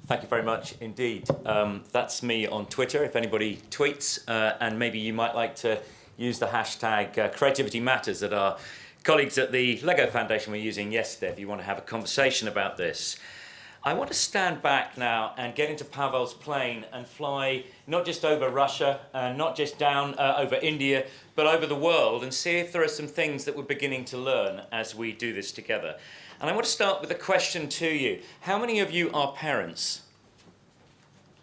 Thank you very much indeed. That's me on Twitter, if anybody tweets, and maybe you might like to use the hashtag Creativity Matters that our colleagues at the Lego Foundation were using yesterday if you want to have a conversation about this. I want to stand back now and get into Pavel's plane and fly not just over Russia, not just down over India, but over the world and see if there are some things that we're beginning to learn as we do this together. And I want to start with a question to you. How many of you are parents?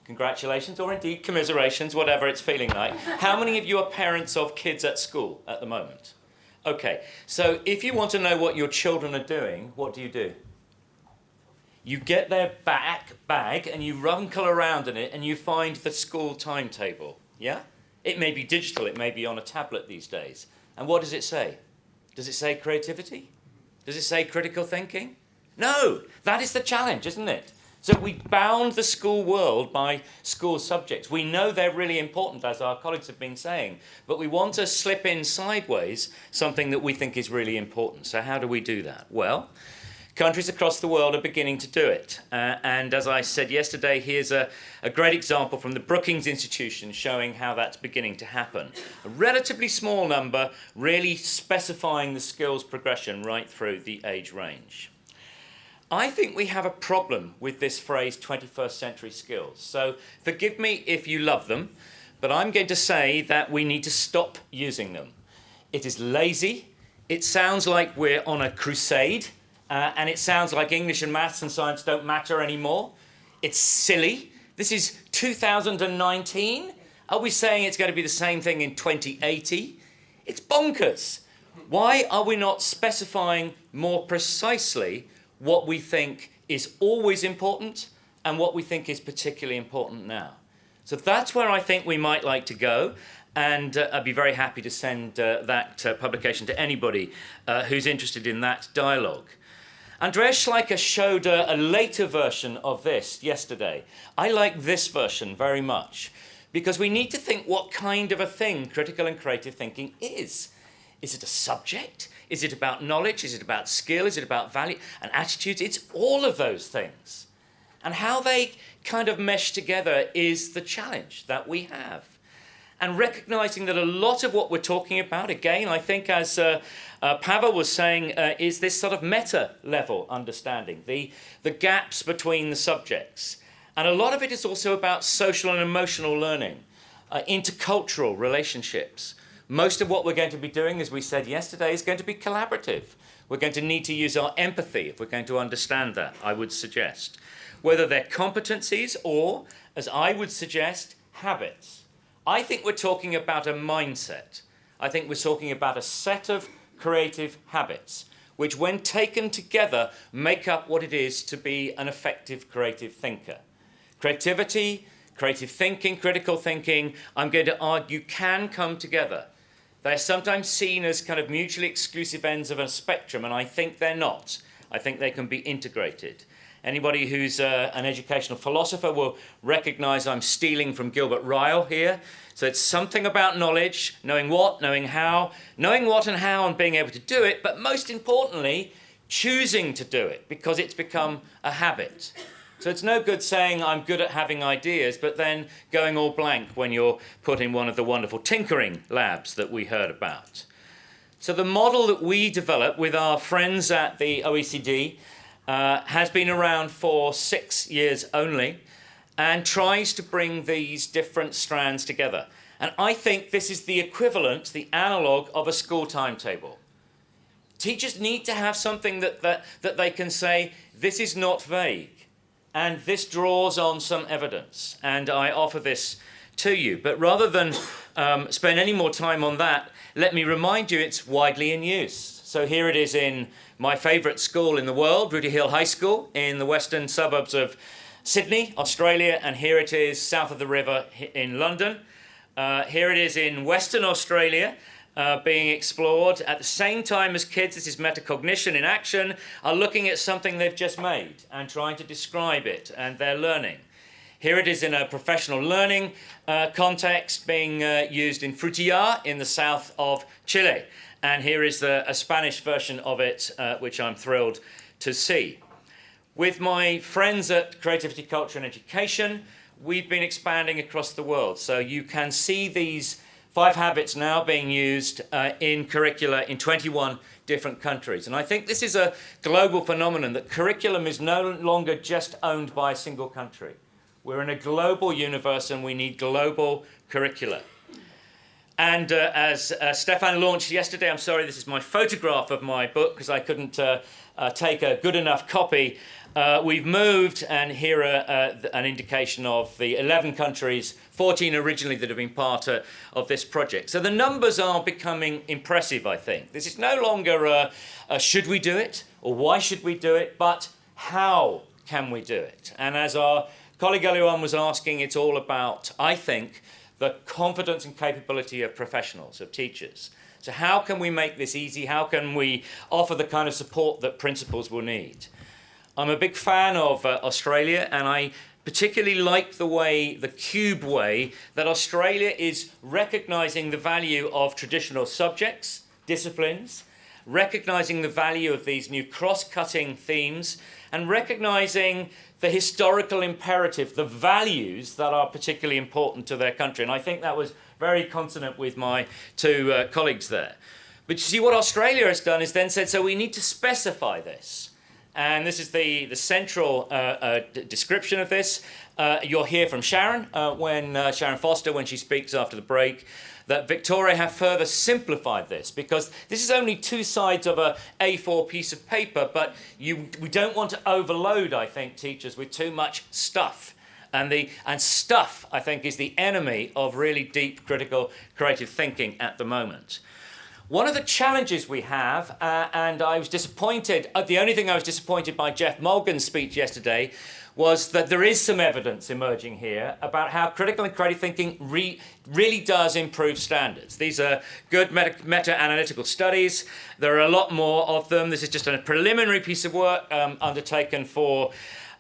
Congratulations, or indeed commiserations, whatever it's feeling like. How many of you are parents of kids at school at the moment? Okay, so if you want to know what your children are doing, what do? You get their bag and you runkle around in it and you find the school timetable, yeah? It may be digital, it may be on a tablet these days. And what does it say? Does it say creativity? Does it say critical thinking? No, that is the challenge, isn't it? So we bound the school world by school subjects. We know they're really important, as our colleagues have been saying, but we want to slip in sideways something that we think is really important. So how do we do that? Well, countries across the world are beginning to do it. And as I said yesterday, here's a great example from the Brookings Institution showing how that's beginning to happen. A relatively small number, really specifying the skills progression right through the age range. I think we have a problem with this phrase 21st century skills. So forgive me if you love them, but I'm going to say that we need to stop using them. It is lazy. It sounds like we're on a crusade. And it sounds like English and maths and science don't matter anymore. It's silly. This is 2019. Are we saying it's going to be the same thing in 2080? It's bonkers. Why are we not specifying more precisely what we think is always important and what we think is particularly important now? So that's where I think we might like to go. And I'd be very happy to send that publication to anybody who's interested in that dialogue. Andreas Schleicher showed a later version of this yesterday. I like this version very much because we need to think what kind of a thing critical and creative thinking is. Is it a subject? Is it about knowledge? Is it about skill? Is it about value and attitudes? It's all of those things. And how they kind of mesh together is the challenge that we have. And recognizing that a lot of what we're talking about, again, I think as Pavel was saying, is this sort of meta-level understanding, the gaps between the subjects. And a lot of it is also about social and emotional learning, intercultural relationships. Most of what we're going to be doing, as we said yesterday, is going to be collaborative. We're going to need to use our empathy if we're going to understand that, I would suggest. Whether they're competencies or, as I would suggest, habits. I think we're talking about a mindset. I think we're talking about a set of creative habits, which when taken together make up what it is to be an effective creative thinker. Creativity, creative thinking, critical thinking, I'm going to argue can come together. They're sometimes seen as kind of mutually exclusive ends of a spectrum, and I think they're not. I think they can be integrated. Anybody who's an educational philosopher will recognize I'm stealing from Gilbert Ryle here. So it's something about knowledge, knowing what, knowing how, knowing what and how and being able to do it, but most importantly, choosing to do it because it's become a habit. So it's no good saying I'm good at having ideas, but then going all blank when you're put in one of the wonderful tinkering labs that we heard about. So the model that we developed with our friends at the OECD has been around for 6 years only and tries to bring these different strands together. And I think this is the equivalent, the analogue of a school timetable. Teachers need to have something that they can say, this is not vague, and this draws on some evidence, and I offer this to you. But rather than spend any more time on that, let me remind you it's widely in use. So here it is in my favourite school in the world, Rooty Hill High School, in the western suburbs of Sydney, Australia, and here it is south of the river in London. Here it is in Western Australia, being explored at the same time as kids, this is metacognition in action, are looking at something they've just made and trying to describe it and their learning. Here it is in a professional learning context being used in Frutillar in the south of Chile. And here is a Spanish version of it, which I'm thrilled to see. With my friends at Creativity, Culture and Education, we've been expanding across the world. So you can see these 5 habits now being used in curricula in 21 different countries. And I think this is a global phenomenon, that curriculum is no longer just owned by a single country. We're in a global universe and we need global curricula. And as Stefan launched yesterday, I'm sorry, this is my photograph of my book because I couldn't take a good enough copy. We've moved, and here an indication of the 11 countries, 14 originally, that have been part of this project. So the numbers are becoming impressive, I think. This is no longer should we do it, or why should we do it, but how can we do it? And as our colleague Eliwan was asking, it's all about, I think, the confidence and capability of professionals, of teachers. So how can we make this easy? How can we offer the kind of support that principals will need? I'm a big fan of Australia, and I particularly like the CUBE way that Australia is recognising the value of traditional subjects, disciplines, recognising the value of these new cross-cutting themes, and recognising the historical imperative, the values that are particularly important to their country. And I think that was very consonant with my 2 colleagues there. But you see, what Australia has done is then said, so we need to specify this. And this is the central description of this. You'll hear from Sharon, Sharon Foster, when she speaks after the break, that Victoria have further simplified this, because this is only 2 sides of a A4 piece of paper, but we don't want to overload, I think, teachers with too much stuff. And stuff, I think, is the enemy of really deep, critical, creative thinking at the moment. One of the challenges we have, and I was disappointed, the only thing I was disappointed by Jeff Mulgan's speech yesterday, was that there is some evidence emerging here about how critical and creative thinking really does improve standards. These are good meta-analytical studies. There are a lot more of them. This is just a preliminary piece of work undertaken for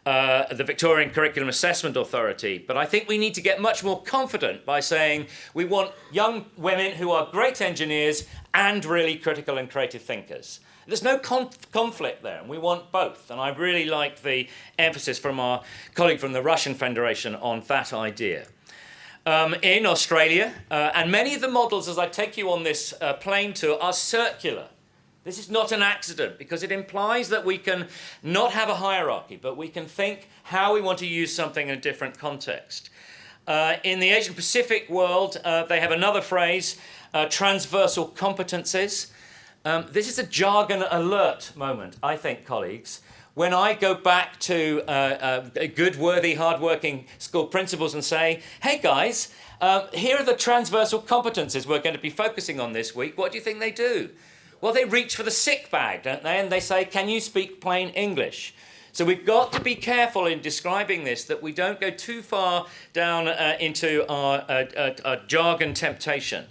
the Victorian Curriculum Assessment Authority. But I think we need to get much more confident by saying we want young women who are great engineers and really critical and creative thinkers. There's no conflict there, and we want both. And I really like the emphasis from our colleague from the Russian Federation on that idea. In Australia, and many of the models, as I take you on this plane tour, are circular. This is not an accident, because it implies that we can not have a hierarchy, but we can think how we want to use something in a different context. In the Asian Pacific world, they have another phrase, transversal competencies. This is a jargon alert moment, I think, colleagues. When I go back to good, worthy, hard-working school principals and say, hey guys, here are the transversal competencies we're going to be focusing on this week, what do you think they do? Well, they reach for the sick bag, don't they? And they say, can you speak plain English? So we've got to be careful in describing this, that we don't go too far down into our jargon temptation.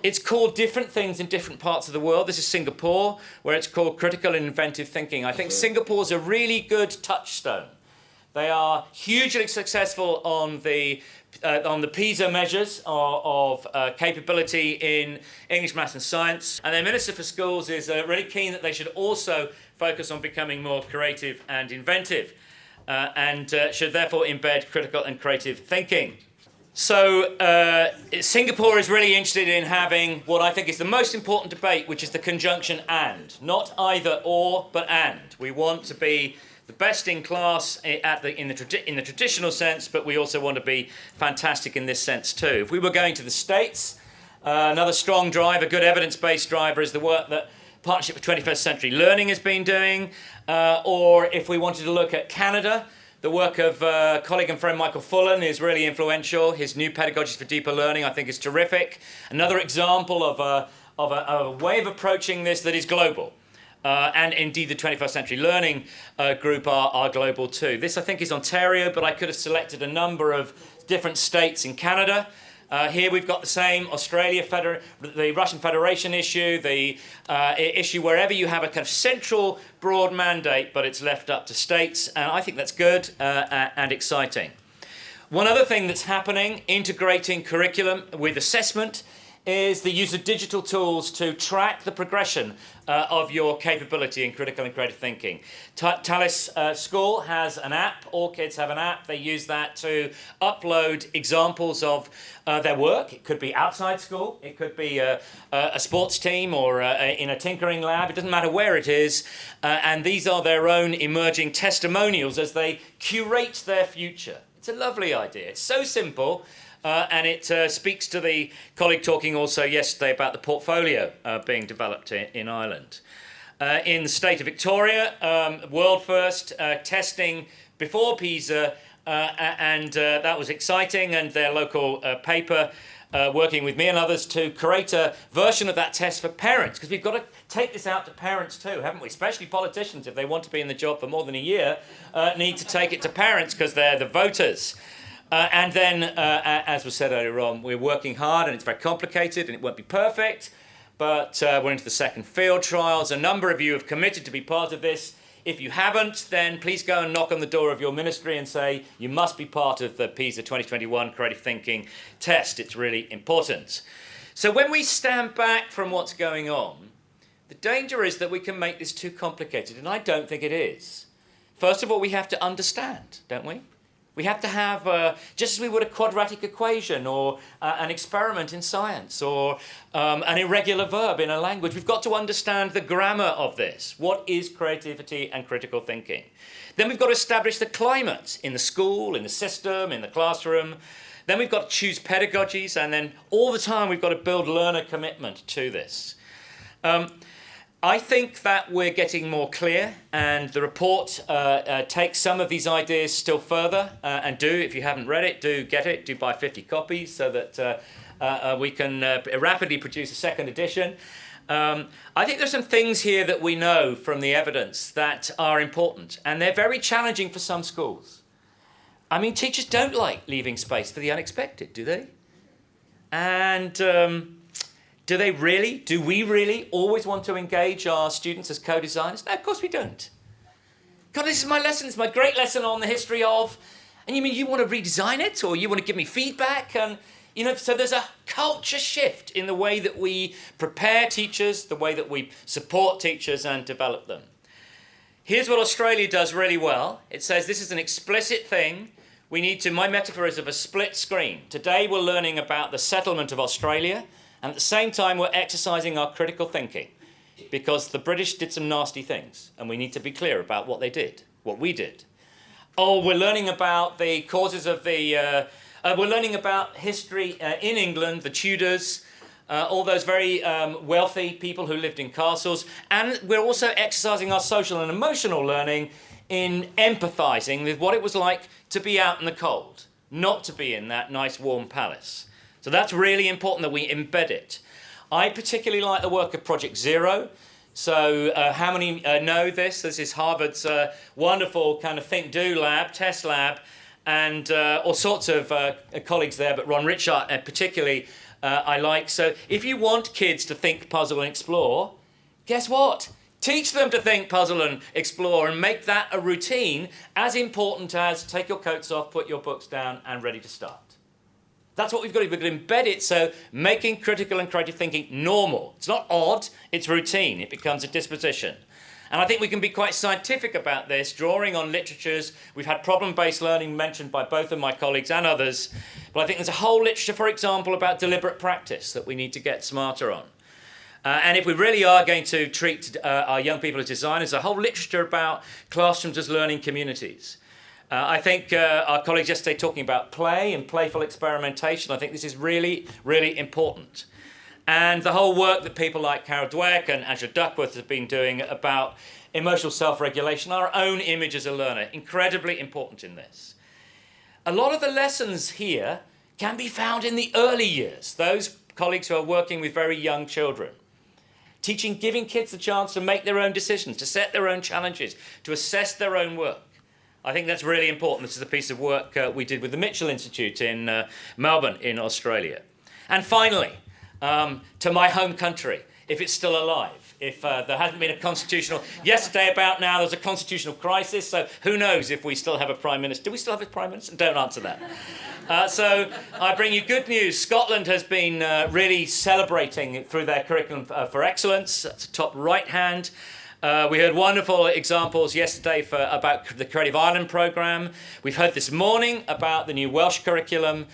It's called different things in different parts of the world. This is Singapore, where it's called critical and inventive thinking. I think Singapore's a really good touchstone. They are hugely successful on the PISA measures of capability in English, maths and science. And their Minister for Schools is really keen that they should also focus on becoming more creative and inventive and should therefore embed critical and creative thinking. So Singapore is really interested in having what I think is the most important debate, which is the conjunction and. Not either or, but and. We want to be the best in class in the traditional sense, but we also want to be fantastic in this sense too. If we were going to the States, another strong driver, good evidence-based driver, is the work that Partnership for 21st Century Learning has been doing. Or if we wanted to look at Canada, the work of colleague and friend Michael Fullan is really influential. His new Pedagogies for Deeper Learning, I think, is terrific. Another example of a way of approaching this that is global. And indeed, the 21st Century Learning group are global too. This, I think, is Ontario, but I could have selected a number of different states in Canada. Here we've got the same Australia, the Russian Federation issue, the issue wherever you have a kind of central broad mandate, but it's left up to states. And I think that's good and exciting. One other thing that's happening, integrating curriculum with assessment, is the use of digital tools to track the progression of your capability in critical and creative thinking. Talis School has an app. All kids have an app. They use that to upload examples of their work. It could be outside school. It could be a sports team or in a tinkering lab. It doesn't matter where it is. And these are their own emerging testimonials as they curate their future. It's a lovely idea. It's so simple. And it speaks to the colleague talking also yesterday about the portfolio being developed in Ireland. In the state of Victoria, world first testing before PISA, and that was exciting, and their local paper working with me and others to create a version of that test for parents, because we've got to take this out to parents too, haven't we? Especially politicians, if they want to be in the job for more than a year, need to take it to parents because they're the voters. And then, as was said earlier on, we're working hard, and it's very complicated, and it won't be perfect, but we're into the second field trials. A number of you have committed to be part of this. If you haven't, then please go and knock on the door of your ministry and say you must be part of the PISA 2021 Creative Thinking test. It's really important. So when we stand back from what's going on, the danger is that we can make this too complicated, and I don't think it is. First of all, we have to understand, don't we? We have to have, just as we would a quadratic equation or an experiment in science or an irregular verb in a language, we've got to understand the grammar of this. What is creativity and critical thinking? Then we've got to establish the climate in the school, in the system, in the classroom. Then we've got to choose pedagogies, and then all the time we've got to build learner commitment to this. I think that we're getting more clear, and the report takes some of these ideas still further, and if you haven't read it, do get it, do buy 50 copies so that we can rapidly produce a second edition. I think there's some things here that we know from the evidence that are important, and they're very challenging for some schools. I mean, teachers don't like leaving space for the unexpected, do they? And do we really always want to engage our students as co-designers? No, of course we don't. God, this is my lesson. It's my great lesson on the history of, and you mean you want to redesign it, or you want to give me feedback? And, so there's a culture shift in the way that we prepare teachers, the way that we support teachers and develop them. Here's what Australia does really well. It says this is an explicit thing. My metaphor is of a split screen. Today we're learning about the settlement of Australia, and at the same time, we're exercising our critical thinking, because the British did some nasty things, and we need to be clear about what they did, what we did. We're learning about the causes of we're learning about history in England, the Tudors, all those very wealthy people who lived in castles, and we're also exercising our social and emotional learning in empathizing with what it was like to be out in the cold, not to be in that nice warm palace. So that's really important that we embed it. I particularly like the work of Project Zero. So how many know this? This is Harvard's wonderful kind of think, do lab, test lab, and all sorts of colleagues there, but Ron Richard particularly I like. So if you want kids to think, puzzle and explore, guess what? Teach them to think, puzzle and explore, and make that a routine as important as take your coats off, put your books down and ready to start. That's what we've got to do. We've got to embed it, so making critical and creative thinking normal. It's not odd, it's routine. It becomes a disposition. And I think we can be quite scientific about this, drawing on literatures. We've had problem-based learning mentioned by both of my colleagues and others. But I think there's a whole literature, for example, about deliberate practice that we need to get smarter on. And if we really are going to treat our young people as designers, a whole literature about classrooms as learning communities. I think our colleagues yesterday talking about play and playful experimentation, I think this is really, really important. And the whole work that people like Carol Dweck and Angela Duckworth have been doing about emotional self-regulation, our own image as a learner, incredibly important in this. A lot of the lessons here can be found in the early years, those colleagues who are working with very young children. Giving kids the chance to make their own decisions, to set their own challenges, to assess their own work. I think that's really important. This is a piece of work we did with the Mitchell Institute in Melbourne in Australia. And finally, to my home country, if it's still alive, if there hasn't been a constitutional... Yesterday, about now, there was a constitutional crisis, so who knows if we still have a Prime Minister. Do we still have a Prime Minister? Don't answer that. So I bring you good news. Scotland has been really celebrating through their curriculum for excellence. That's the top right hand. We heard wonderful examples yesterday about the Creative Ireland programme. We've heard this morning about the new Welsh curriculum.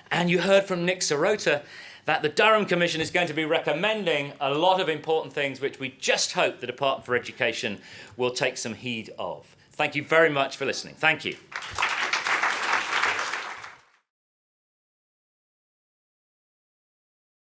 And you heard from Nick Sirota that the Durham Commission is going to be recommending a lot of important things which we just hope the Department for Education will take some heed of. Thank you very much for listening. Thank you.